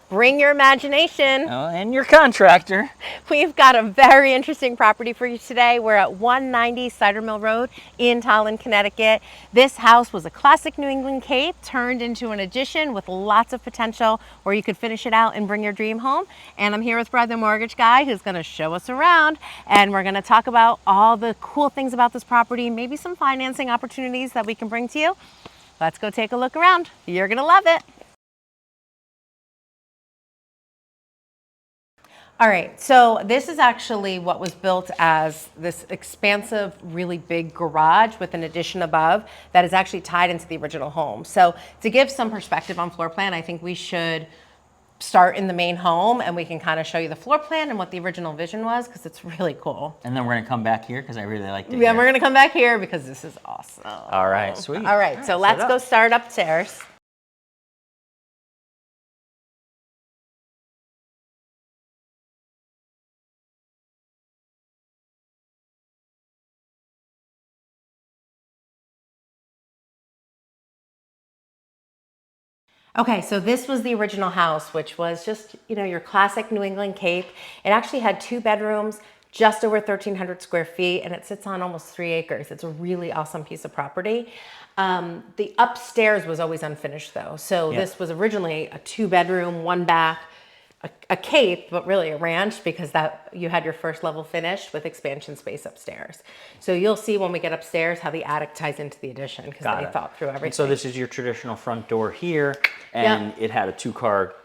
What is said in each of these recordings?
bring your imagination. Oh, and your contractor. We've got a very interesting property for you today. We're at 190 Cider Mill Road in Tolland, Connecticut. This house was a classic New England cape turned into an addition with lots of potential where you could finish it out and bring your dream home. And I'm here with Brad, the mortgage guy, who's going to show us around, and we're going to talk about all the cool things about this property, maybe some financing opportunities that we can bring to you. Let's go take a look around. You're going to love it. All right, so this is actually what was built as this expansive, really big garage with an addition above that is actually tied into the original home. So to give some perspective on floor plan, I think we should start in the main home and we can kind of show you the floor plan and what the original vision was, because it's really cool. And then we're gonna come back here because I really liked it. Yeah, we're gonna come back here because this is awesome. All right, sweet. All right, so let's go start upstairs. Okay, so this was the original house, which was just, you know, your classic New England cape. It actually had 2 bedrooms, just over 1,300 square feet, and it sits on almost 3 acres. It's a really awesome piece of property. The upstairs was always unfinished though. So this was originally a 2-bedroom, 1 bath, a cape, but really a ranch, because that you had your first level finished with expansion space upstairs. So you'll see when we get upstairs how the attic ties into the addition, because they thought through everything. And so this is your traditional front door here, and it had a 2-car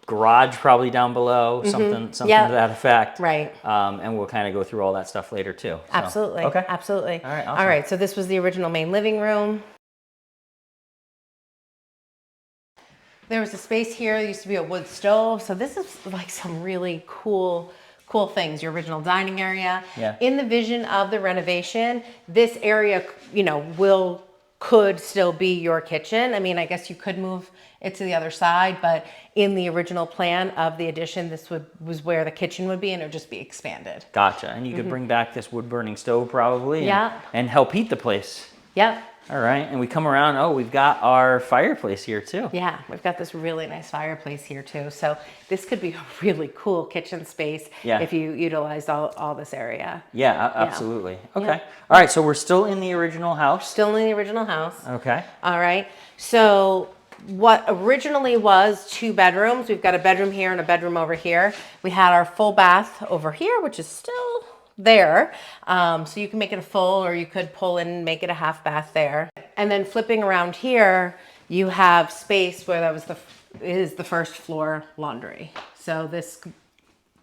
garage probably down below, something to that effect. Right. And we'll kind of go through all that stuff later too. So. Absolutely. Okay. Absolutely. All right. Awesome. All right. So this was the original main living room. There was a space here. There used to be a wood stove. So this is like some really cool things. Your original dining area. Yeah. In the vision of the renovation, this area, you know, could still be your kitchen. I mean, I guess you could move it to the other side, but in the original plan of the addition, this was where the kitchen would be, and it would just be expanded. Gotcha. And you could bring back this wood burning stove probably, and help heat the place. Yep. All right, and we come around, oh, we've got our fireplace here too. Yeah, we've got this really nice fireplace here too. So this could be a really cool kitchen space if you utilized all this area. Yeah, absolutely. Okay. Yeah. All right, so we're still in the original house. Still in the original house. Okay. All right, so what originally was 2 bedrooms, we've got a bedroom here and a bedroom over here. We had our full bath over here, which is still there. So you can make it a full, or you could pull in and make it a half bath there. And then flipping around here, you have space where that was is the first floor laundry. So this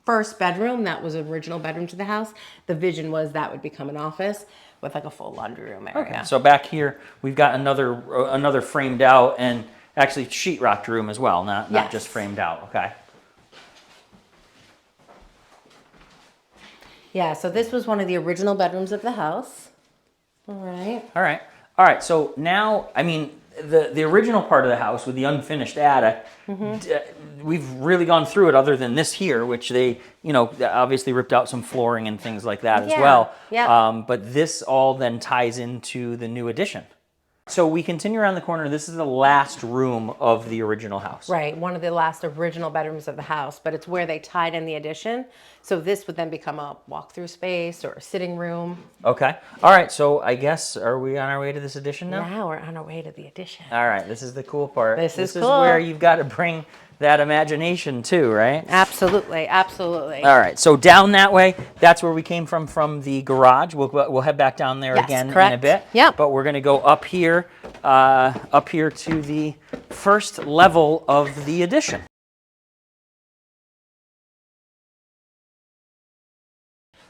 first bedroom, that was an original bedroom to the house. The vision was that would become an office with like a full laundry room area. Okay. So back here, we've got another framed out and actually sheetrocked room as well, not just framed out. Okay. Yeah, so this was one of the original bedrooms of the house. All right. All right. All right. So now, I mean, the original part of the house with the unfinished attic, we've really gone through it other than this here, which they, you know, obviously ripped out some flooring and things like that as well. Yeah. But this all then ties into the new addition. So we continue around the corner. This is the last room of the original house. Right, one of the last original bedrooms of the house, but it's where they tied in the addition. So this would then become a walk-through space or a sitting room. Okay. All right, so I guess, are we on our way to this addition now? Now we're on our way to the addition. All right, this is the cool part. This is cool. Where you've got to bring that imagination too, right? Absolutely, absolutely. All right, so down that way, that's where we came from the garage. We'll head back down there again in a bit. Yeah. But we're gonna go up here to the first level of the addition.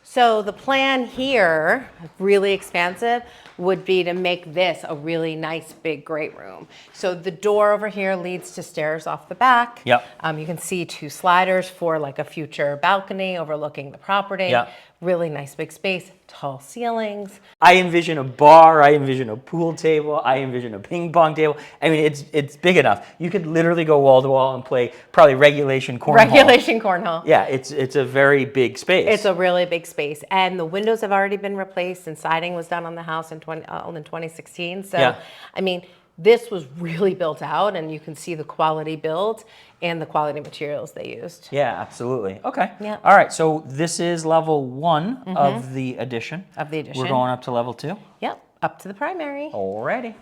So the plan here, really expansive, would be to make this a really nice big great room. So the door over here leads to stairs off the back. Yep. You can see 2 sliders for like a future balcony overlooking the property. Yep. Really nice big space, tall ceilings. I envision a bar, I envision a pool table, I envision a ping pong table. I mean, it's big enough. You could literally go wall to wall and play probably regulation cornhole. Regulation cornhole. Yeah, it's a very big space. It's a really big space. And the windows have already been replaced and siding was done on the house in 2016. So, I mean, this was really built out, and you can see the quality build and the quality materials they used. Yeah, absolutely. Okay. Yeah. All right. So this is level 1 of the addition. Of the addition. We're going up to level 2. Yep, up to the primary. Alrighty.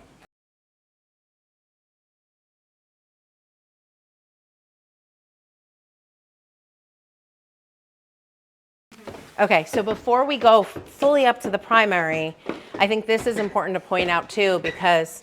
Okay, so before we go fully up to the primary, I think this is important to point out too, because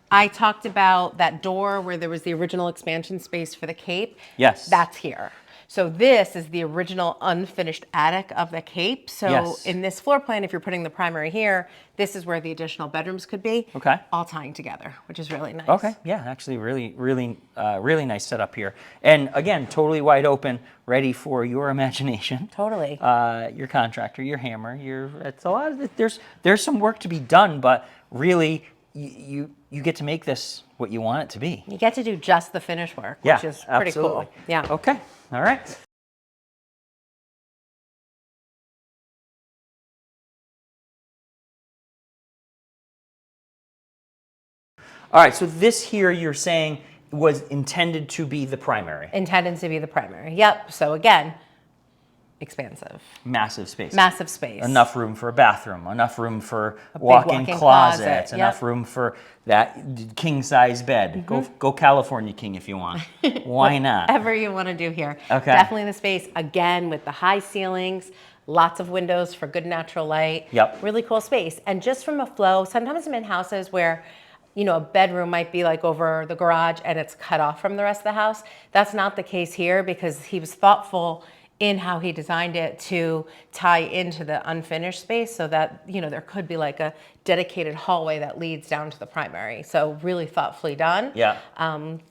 I talked about that door where there was the original expansion space for the Cape. Yes. That's here. So this is the original unfinished attic of the Cape. So Yes. in this floor plan, if you're putting the primary here, this is where the additional bedrooms could be. Okay. All tying together, which is really nice. Okay. Yeah, actually really nice setup here. And again, totally wide open, ready for your imagination. Totally. Your contractor, your hammer, it's a lot of there's some work to be done, but really you get to make this what you want it to be. You get to do just the finish work, Yeah, which is pretty absolutely. cool. Yeah. Okay. All right. All right, so this here you're saying was intended to be the primary. Intended to be the primary. Yep. So again, expansive. Massive space. Massive space. Enough room for a bathroom, enough room for big walk-in walk-in closets, closet, enough yep. room for that king-size bed. Go California King if you want. Why not? Whatever you want to do here. Okay. Definitely the space, again, with the high ceilings, lots of windows for good natural light. Yep. Really cool space. And just from a flow, sometimes I'm in houses where, you know, a bedroom might be like over the garage and it's cut off from the rest of the house. That's not the case here because he was thoughtful in how he designed it to tie into the unfinished space so that, you know, there could be like a dedicated hallway that leads down to the primary. So really thoughtfully done. Yeah.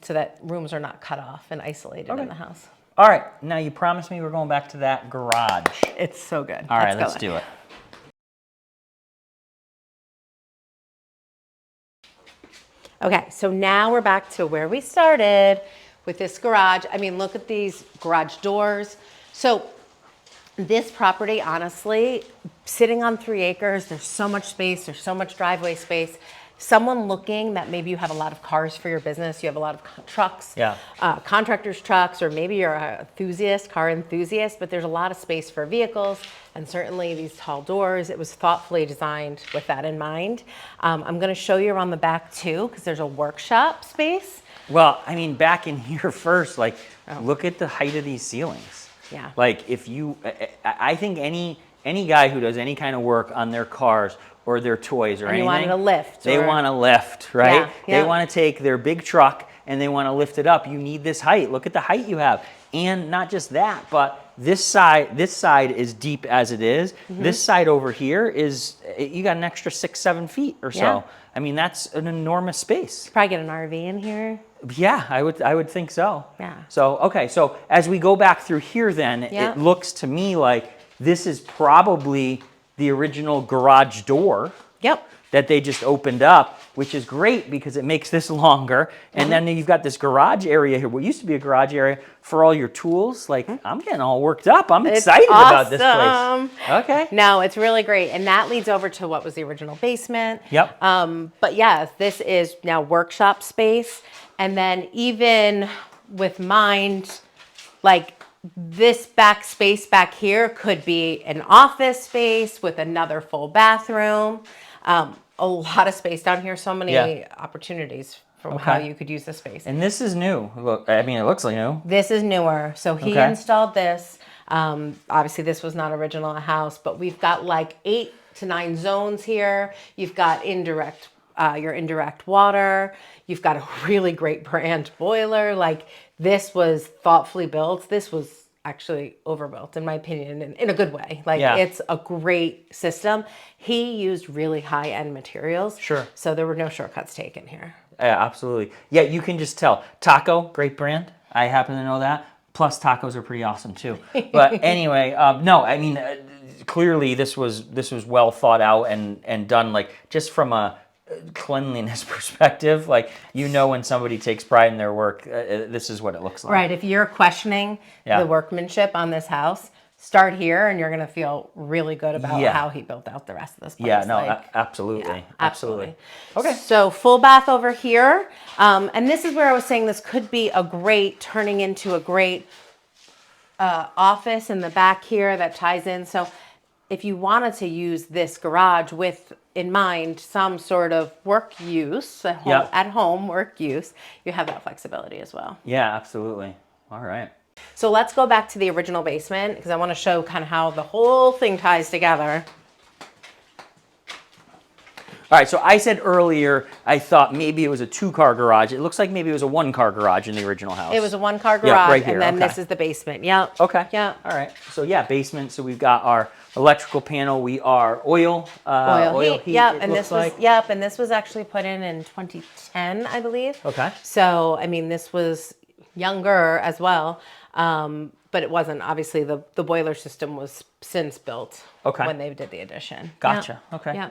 So that rooms are not cut off and isolated in the house. All right, now you promised me we're going back to that garage. It's so good. All right, let's do it. Okay, so now we're back to where we started with this garage. I mean, look at these garage doors. So this property, honestly, sitting on 3 acres, there's so much space, there's so much driveway space. Someone looking that maybe you have a lot of cars for your business, you have a lot of trucks, Yeah. Contractors' trucks, or maybe you're a car enthusiast, but there's a lot of space for vehicles, and certainly these tall doors, it was thoughtfully designed with that in mind. I'm gonna show you around the back too, because there's a workshop space. Well, I mean, back in here first, like, look at the height of these ceilings. Yeah. Like, if you, I think any guy who does any kind of work on their cars or their toys or And anything, you wanted a lift. they want a lift, right? Yeah, yeah. They want to take their big truck and they want to lift it up. You need this height. Look at the height you have. And not just that, but this side is deep as it is. This side over here is, you got an extra 6-7 feet or so. Yeah. I mean, that's an enormous space. Probably get an RV in here. Yeah, I would think so. Yeah. So, okay, so as we go back through here then, Yeah. it looks to me like this is probably the original garage door. Yep. That they just opened up, which is great because it makes this longer. And then you've got this garage area here, what used to be a garage area for all your tools. Like, I'm getting all worked up. I'm excited about this awesome. place. Okay. No, it's really great. And that leads over to what was the original basement. Yep. But yes, this is now workshop space. And then even with mind, like this back space back here could be an office space with another full bathroom. A lot of space down here, so many opportunities from how you could use the space. And this is new. Look, I mean, it looks like new. This is newer. So he installed this. Obviously, this was not original a house, but we've got like 8 to 9 zones here. You've got your indirect water. You've got a really great brand boiler. Like this was thoughtfully built. This was actually overbuilt in my opinion in a good way. Like it's a great system. He used really high-end materials. Sure. So there were no shortcuts taken here. Yeah, absolutely. Yeah, you can just tell. Taco, great brand. I happen to know that. Plus tacos are pretty awesome too. But anyway, no, I mean, clearly this was well thought out and done like just from a cleanliness perspective. Like, you know, when somebody takes pride in their work, this is what it looks like. Right. If you're questioning the workmanship on this house, start here and you're going to feel really good about Yeah. how he built out the rest of this place. Yeah, no, Like, absolutely. yeah, Absolutely. Okay. So full bath over here. And this is where I was saying this could be a great, turning into a great office in the back here that ties in. So if you wanted to use this garage with in mind some sort of work use, at home work use, you have that flexibility as well. Yeah, absolutely. All right. So let's go back to the original basement because I want to show kind of how the whole thing ties together. All right, so I said earlier I thought maybe it was a 2-car garage. It looks like maybe it was a 1-car garage in the original house. It was a 1-car garage, right here, and then okay. this is the basement. Yep. Okay. Yeah. All right. So yeah, basement. So we've got our electrical panel. We are oil heat. Yep. It And looks this was like. and this was actually put in 2010, I believe. Okay. So I mean, this was younger as well, but it wasn't. Obviously, the boiler system was since built. Okay. When they did the addition. Gotcha. Yeah. Okay. Yeah.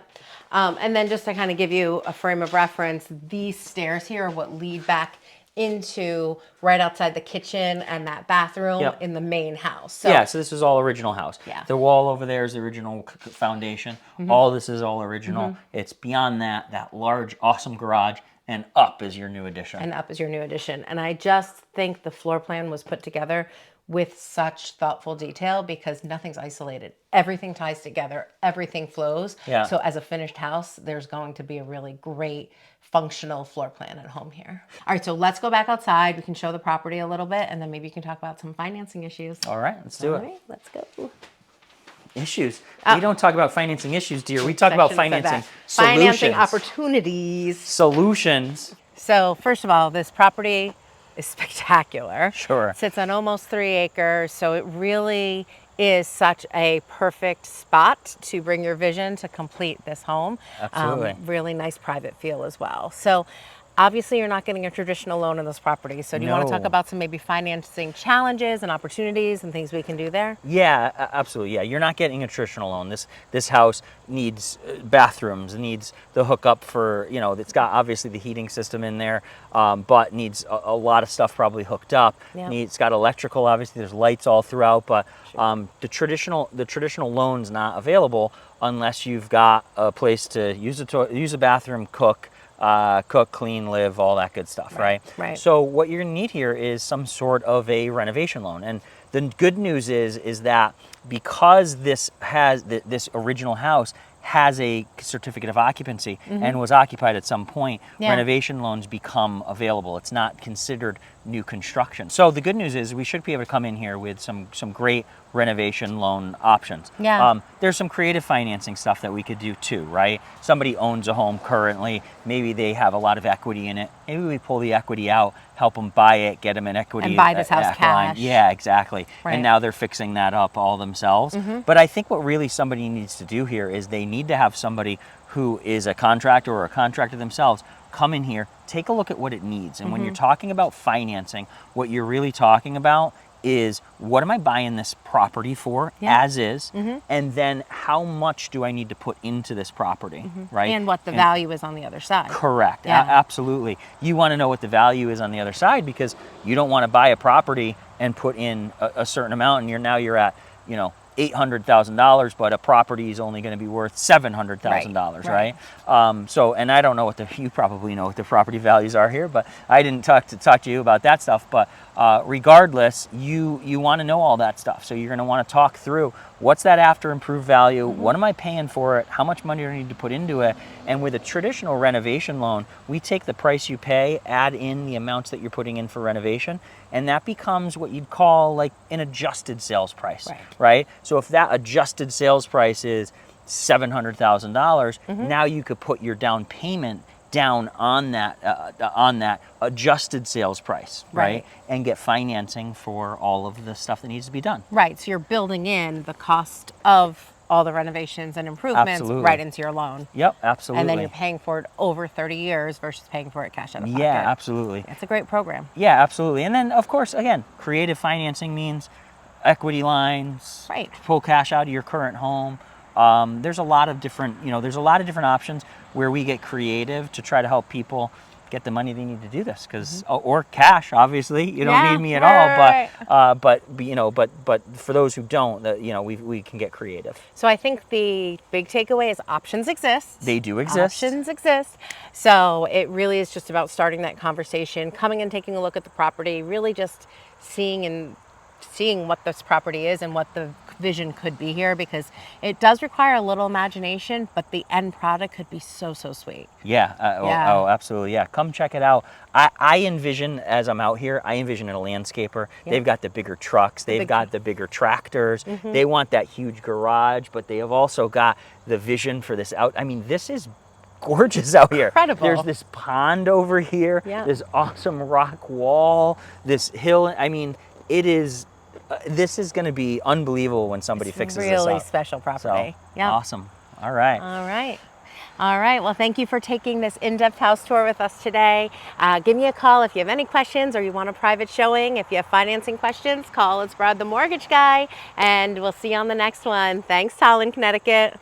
And then just to kind of give you a frame of reference, these stairs here are what lead back into right outside the kitchen and that bathroom in the main house. So, yeah, so this is all original house. Yeah. The wall over there is the original foundation. All this is all original. It's beyond that large, awesome garage, and up is your new addition. And up is your new addition. And I just think the floor plan was put together with such thoughtful detail because nothing's isolated. Everything ties together. Everything flows. Yeah. So as a finished house, there's going to be a really great functional floor plan at home here. All right, so let's go back outside. We can show the property a little bit, and then maybe you can talk about some financing issues. All right, let's do it. All right, let's go. Issues. We don't talk about financing issues, dear. We talk about financing solutions. Financing opportunities. Solutions. So first of all, this property is spectacular. Sure. It sits on almost 3 acres, so it really is such a perfect spot to bring your vision to complete this home. Absolutely. Really nice private feel as well. So obviously you're not getting a traditional loan on this property. So do you want to talk about some maybe financing challenges and opportunities and things we can do there? Yeah, absolutely. Yeah, you're not getting a traditional loan. This house needs bathrooms, needs the hookup for, it's got obviously the heating system in there, but needs a lot of stuff probably hooked up. Yep. It's got electrical, obviously there's lights all throughout, but the traditional loan's not available unless you've got a place to use a bathroom, cook, clean, live, all that good stuff, right? Right. So what you're gonna need here is some sort of a renovation loan. And the good news is that because this original house has a certificate of occupancy and was occupied at some point, renovation loans become available. It's not considered new construction. So the good news is we should be able to come in here with some great renovation loan options. Yeah. There's some creative financing stuff that we could do too, right? Somebody owns a home currently, maybe they have a lot of equity in it. Maybe we pull the equity out, help them buy it, get them an equity. And buy this house cash. Yeah, exactly. Right. And now they're fixing that up all themselves. But I think what really somebody needs to do here is they need to have somebody who is a contractor or a contractor themselves come in here, take a look at what it needs. And when you're talking about financing, what you're really talking about is what am I buying this property for as is, and then how much do I need to put into this property, right? And what the value is on the other side. Correct. Yeah. Absolutely. You want to know what the value is on the other side because you don't want to buy a property and put in a certain amount and you're at, $800,000, but a property is only going to be worth $700,000, right? So, and I don't know you probably know what the property values are here, but I didn't talk to you about that stuff. But regardless, you want to know all that stuff. So you're going to want to talk through what's that after improved value, what am I paying for it, how much money do I need to put into it, and with a traditional renovation loan, we take the price you pay, add in the amounts that you're putting in for renovation, and that becomes what you'd call like an adjusted sales price, right? So if that adjusted sales price is $700,000, now you could put your down payment down on that adjusted sales price, right? And get financing for all of the stuff that needs to be done. Right, so you're building in the cost of all the renovations and improvements right into your loan. Yep, absolutely. And then you're paying for it over 30 years versus paying for it cash out of pocket. Yeah, absolutely. It's a great program. Yeah, absolutely. And then, of course, again, creative financing means equity lines, pull cash out of your current home. There's a lot of different, options where we get creative to try to help people get the money they need to do this, because or cash, obviously. You don't Yeah, need me at right. all, but you know, but for those who don't, you know, we can get creative. So I think the big takeaway is options exist. They do exist. Options exist. So it really is just about starting that conversation, coming and taking a look at the property, really just seeing what this property is and what the vision could be here, because it does require a little imagination, but the end product could be so sweet. Yeah. Yeah. Oh, absolutely. Yeah. Come check it out. I envision, as I'm out here, I envision a landscaper. Yeah. They've got the bigger trucks. They've got the bigger tractors. They want that huge garage, but they have also got the vision for this out. I mean, this is gorgeous out here. Incredible. There's this pond over here. Yeah. This awesome rock wall, this hill. I mean, it is, this is going to be unbelievable when somebody fixes this up. Really special property. So, Yeah. awesome. All right. All right. All right. Well, thank you for taking this in-depth house tour with us today. Give me a call if you have any questions or you want a private showing. If you have financing questions, call. It's Brad, the mortgage guy, and we'll see you on the next one. Thanks, Tolland, Connecticut.